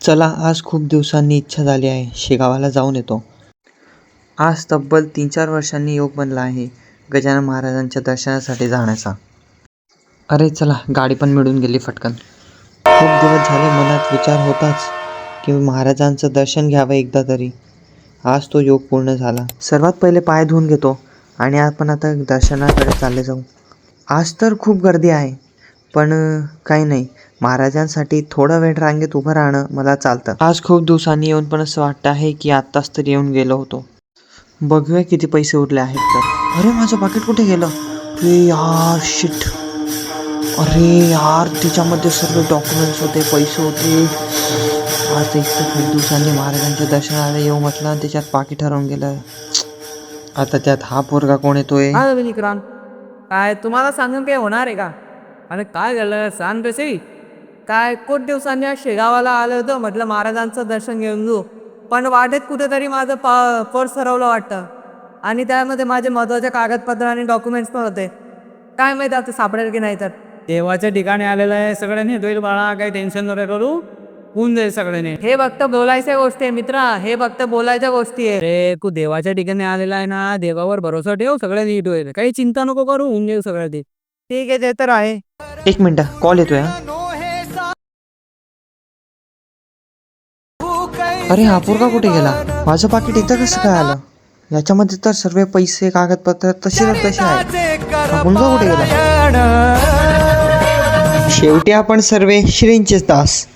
चला, आज खूप दिवसांनी इच्छा झाली आहे, शेगावाला जाऊन येतो. आज तब्बल 3-4 वर्षांनी योग बनला आहे गजानन महाराजांच्या दर्शनासाठी जाण्याचा. अरे चला, गाडी पण मिळून गेली फटकन. खूप दिवस झाले मनात विचार होताच की महाराजांचं दर्शन घ्यावं एकदा तरी. आज तो योग पूर्ण झाला. सर्वात पहिले पाय धुवून घेतो आणि आपण आता दर्शनाकडे चालले जाऊ. आज तर खूप गर्दी आहे, पण काही नाही, महाराजांसाठी थोडा वेळ रांगेत उभं राहणं मला चालतं. आज खूप दिवसांनी येऊन पण असं वाटतं आहे की आत्ताच तर येऊन गेलो होतो. बघूया किती पैसे उरले आहेत तर. अरे माझं पाकिट कुठे गेलं? अरे यार, शिट. अरे यार, तिच्यामध्ये सर्व डॉक्युमेंट्स होते, पैसे होते. आज इतकं खूप दिवसांनी महाराजांच्या दर्शनाला येऊ म्हटलं आणि त्याच्यात पाकिट हरवून गेलं. आता त्यात हा पोरगा कोण येतोय? विक्रांत, काय तुम्हाला सांगून काय होणार आहे का? आणि काय झालं सांग कशी? काय खूप दिवसांनी आज शेगावाला आलं होतं, म्हटलं महाराजांचं दर्शन घेऊन घेऊ, पण वाटेत कुठेतरी माझं पर्स हरवलं वाटतं आणि त्यामध्ये माझे महत्त्वाचे कागदपत्र आणि डॉक्युमेंट्स पण होते. काय माहिती आता सापडेल की नाही. तर देवाच्या ठिकाणी आलेलं आहे, सगळं नेत होईल बाळा, काही टेन्शन नका करू, होऊन जाईल सगळ्यांनी. हे फक्त बोलायच्या गोष्टी आहे मित्रा, हे फक्त बोलायच्या गोष्टी आहे रे. तू देवाच्या ठिकाणी आलेला आहे ना, देवावर भरोसा ठेव, सगळं नीट होईल, काही चिंता नको करू, होऊन जाईल सगळं. ते ठीक आहे, ते तर आहे. 1 मिनिट, कॉल येतोय. अरे हा पोरगा कुठे गेला? माझं पाकिट इथं कसं काय आलं? याच्यामध्ये तर सर्व पैसे कागदपत्र तसे आहेत. हा मुलगा कुठे गेला? शेवटी आपण सर्व श्रींचेच दास.